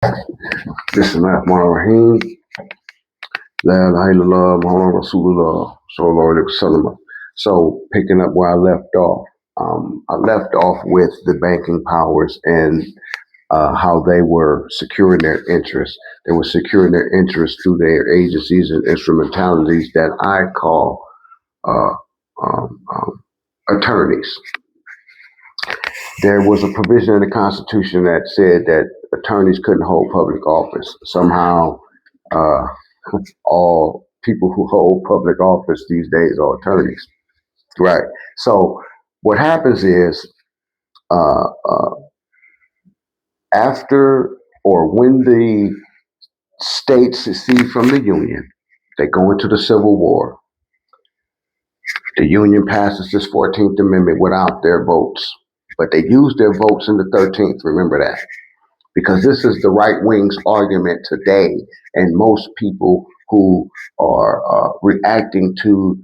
Bismillahirrahmanirrahim. La ilaha illallah, Muhammad Rasulullah, sallallahu alaihi wasallam. So, picking up where I left off, I left off with the banking powers and how they were securing their interests. They were securing their interests through their agencies and instrumentalities that I call uh, um, um, attorneys. There was a provision in the Constitution that said that attorneys couldn't hold public office. Somehow, uh, all people who hold public office these days are attorneys, right? So, what happens is uh, uh, after or when the states secede from the Union, they go into the Civil War. The Union passes this 14th Amendment without their votes, but they use their votes in the 13th. Remember that. Because this is the right wing's argument today, and most people who are reacting to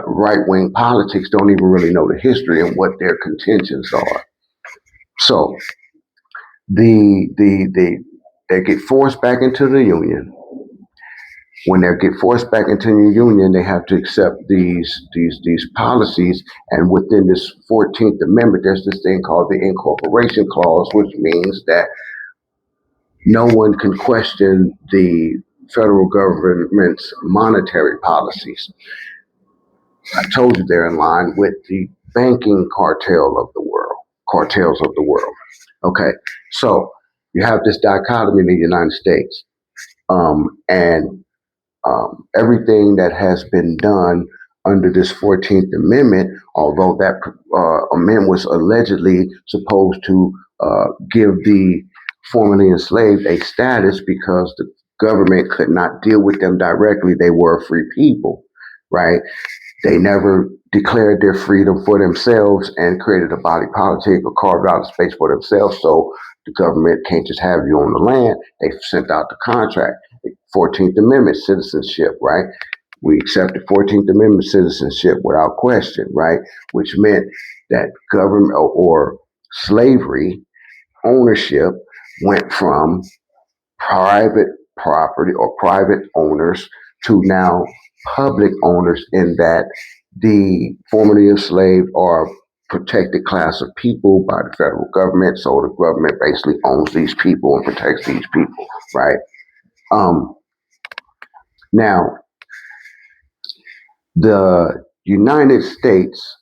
right wing politics don't even really know the history and what their contentions are. So they get forced back into the union. When they get forced back into the union, they have to accept these policies. And within this 14th Amendment, there's this thing called the Incorporation Clause, which means that no one can question the federal government's monetary policies. I told you they're in line with the banking cartels of the world. Okay, so you have this dichotomy in the United States, and everything that has been done under this 14th Amendment, although that amendment was allegedly supposed to give the formerly enslaved a status because the government could not deal with them directly. They were free people, right? They never declared their freedom for themselves and created a body politic or carved out a space for themselves. So the government can't just have you on the land. They sent out the contract. 14th Amendment citizenship, right? We accepted 14th Amendment citizenship without question, right? Which meant that government or slavery ownership went from private property or private owners to now public owners, in that the formerly enslaved are protected class of people by the federal government. So the government basically owns these people and protects these people, right? Um, Now, the United States,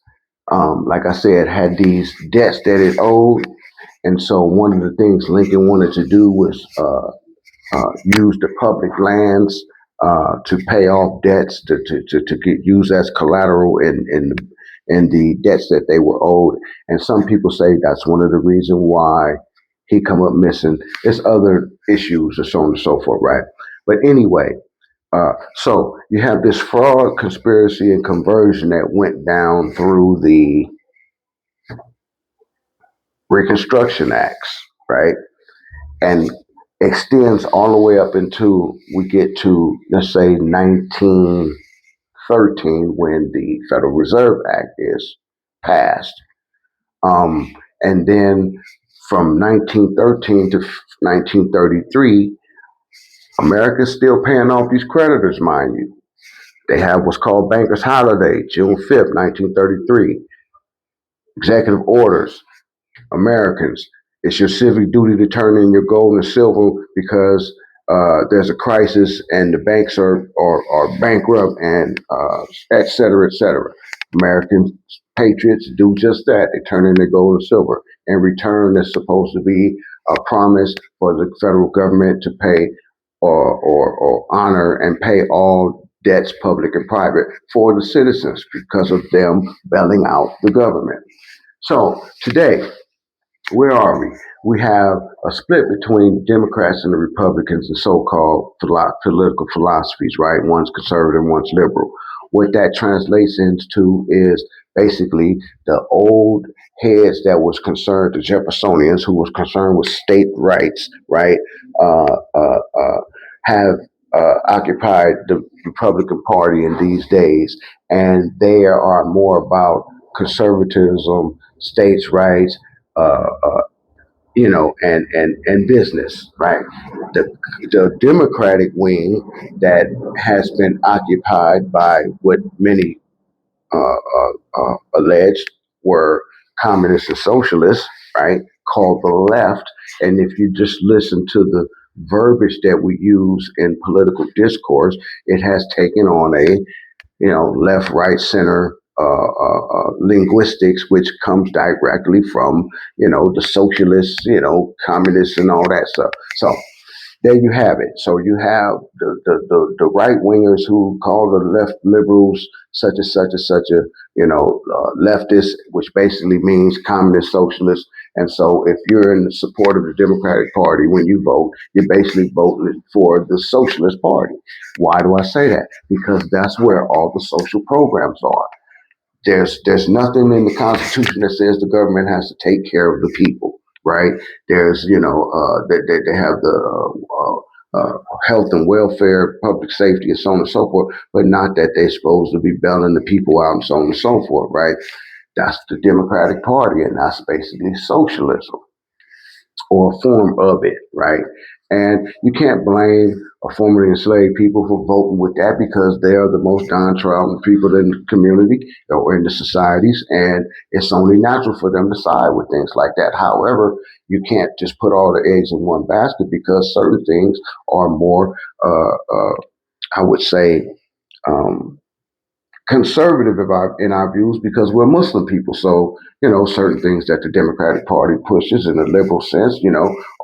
like I said, had these debts that it owed. And so one of the things Lincoln wanted to do was use the public lands to pay off debts, to get used as collateral in the debts that they were owed. And some people say that's one of the reasons why he come up missing. There's other issues and so on and so forth, right? But anyway, so you have this fraud, conspiracy, and conversion that went down through the Reconstruction Acts, right? And extends all the way up until we get to, let's say, 1913, when the Federal Reserve Act is passed. And then from 1913 to 1933, America's still paying off these creditors, mind you. They have what's called Bankers' Holiday, June 5th, 1933. Executive orders, Americans, it's your civic duty to turn in your gold and silver because there's a crisis and the banks are bankrupt, and et cetera, et cetera. American patriots do just that. They turn in their gold and silver. In return, there's supposed to be a promise for the federal government to pay or honor and pay all debts, public and private, for the citizens because of them bailing out the government. So today, where are we? We have a split between the Democrats and the Republicans and so-called political philosophies, right? One's conservative, one's liberal. What that translates into is basically the old heads that was concerned, the Jeffersonians, who was concerned with state rights, right? Uh, uh, uh, have occupied the Republican Party in these days, and they are more about conservatism, states' rights, uh, uh, and business, right? The, the Democratic wing that has been occupied by what many alleged were communists and socialists, right? Called the left. And if you just listen to the verbiage that we use in political discourse, it has taken on a left, right, center linguistics, which comes directly from, the socialists, communists and all that stuff. So there you have it. So you have the right wingers who call the left liberals such and such a, leftist, which basically means communist socialist. And so if you're in support of the Democratic Party when you vote, you're basically voting for the Socialist Party. Why do I say that? Because that's where all the social programs are. There's nothing in the Constitution that says the government has to take care of the people, right? There's they have the health and welfare, public safety, and so on and so forth, but not that they're supposed to be bailing the people out and so on and so forth, right? That's the Democratic Party, and that's basically socialism or a form of it, right? And you can't blame a formerly enslaved people for voting with that because they are the most downtrodden people in the community or in the societies, and it's only natural for them to side with things like that. However, you can't just put all the eggs in one basket because certain things are more, I would say, um, conservative in our views because we're Muslim people. So, certain things that the Democratic Party pushes in a liberal sense,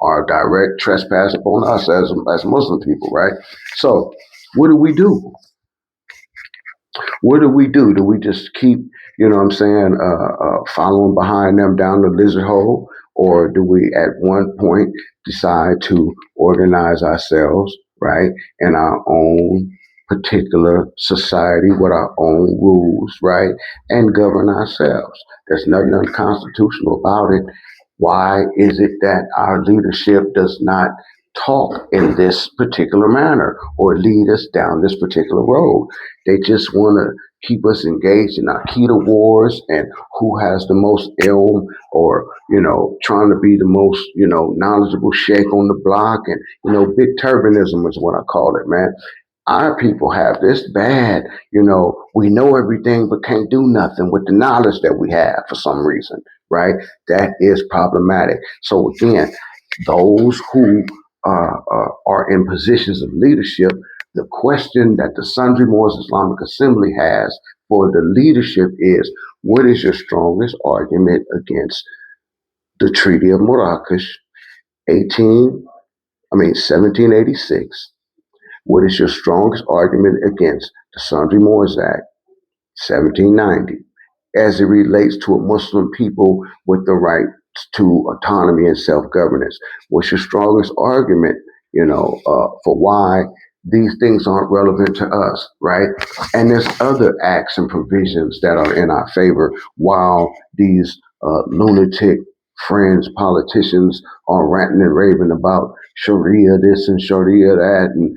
are direct trespass upon us as Muslim people, right? So, what do we do? What do we do? Do we just keep, what I'm saying, following behind them down the lizard hole? Or do we at one point decide to organize ourselves, right, in our own particular society with our own rules, right, and govern ourselves? There's nothing unconstitutional about it. Why is it that our leadership does not talk in this particular manner or lead us down this particular road? They just want to keep us engaged in Akita wars and who has the most ilm or, trying to be the most, knowledgeable sheikh on the block. And, big turbanism is what I call it, man. Our people have this bad, we know everything but can't do nothing with the knowledge that we have for some reason, right? That is problematic. So again, those who are in positions of leadership, the question that the Sundry Moors Islamic Assembly has for the leadership is, what is your strongest argument against the Treaty of Marrakesh, 1786? What is your strongest argument against the Sundry Moors Act, 1790, as it relates to a Muslim people with the right to autonomy and self-governance? What's your strongest argument, for why these things aren't relevant to us, right? And there's other acts and provisions that are in our favor while these lunatic friends, politicians are ranting and raving about Sharia this and Sharia that, and,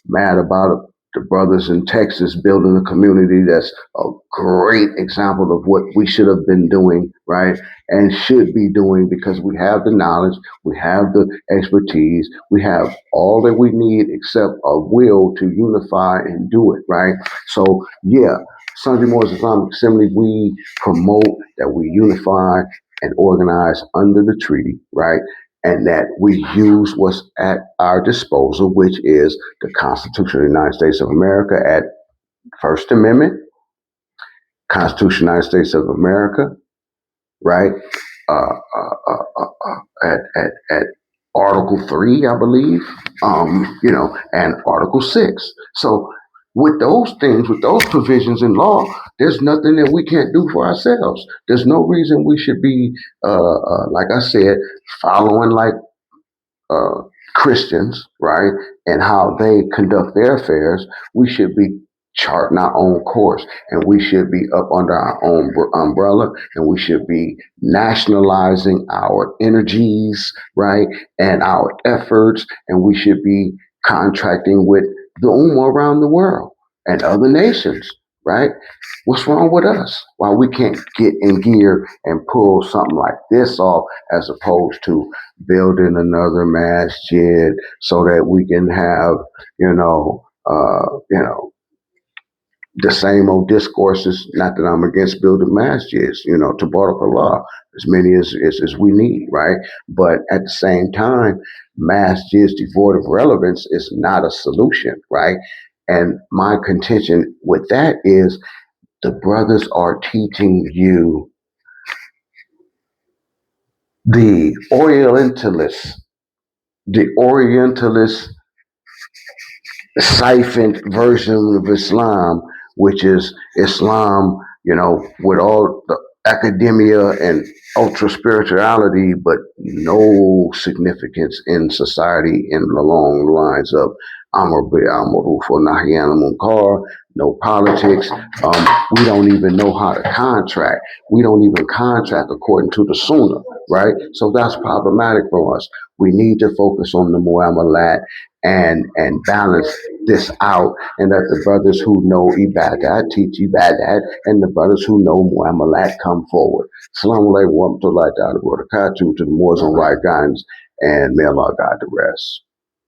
mad about the brothers in Texas building a community that's a great example of what we should have been doing, right? And should be doing because we have the knowledge, we have the expertise, we have all that we need except a will to unify and do it, right? So, yeah, Sundry Moors Islamic Assembly, we promote that we unify and organize under the treaty, right? And that we use what's at our disposal, which is the Constitution of the United States of America at First Amendment, Constitution of the United States of America, right? At Article 3, I believe, and Article 6. So with those things, with those provisions in law, there's nothing that we can't do for ourselves. There's no reason we should be, like I said, following like uh, Christians, right, and how they conduct their affairs. We should be charting our own course, and we should be up under our own umbrella, and we should be nationalizing our energies, right, and our efforts, and we should be contracting with the Ummah around the world and other nations, right? What's wrong with us? Why we can't get in gear and pull something like this off as opposed to building another masjid so that we can have, you know, the same old discourses. Not that I'm against building masjids, to Barakallah, as many as we need, right? But at the same time, masjids devoid of relevance is not a solution, right? And my contention with that is the brothers are teaching you the Orientalists, the Orientalist siphoned version of Islam, which is Islam, with all the academia and ultra spirituality, but no significance in society in the long lines of Amr bil Ma'ruf or Nahy anil Munkar, no politics. We don't even know how to contract. We don't even contract according to the Sunnah, right? So that's problematic for us. We need to focus on the Muamalat and balance this out, and that the brothers who know Ibadat teach Ibadat, and the brothers who know Muamalat come forward. Assalamu alaikum wa rahmatullahi wa barakatuh to the Moors on right guidance, and may Allah guide the rest.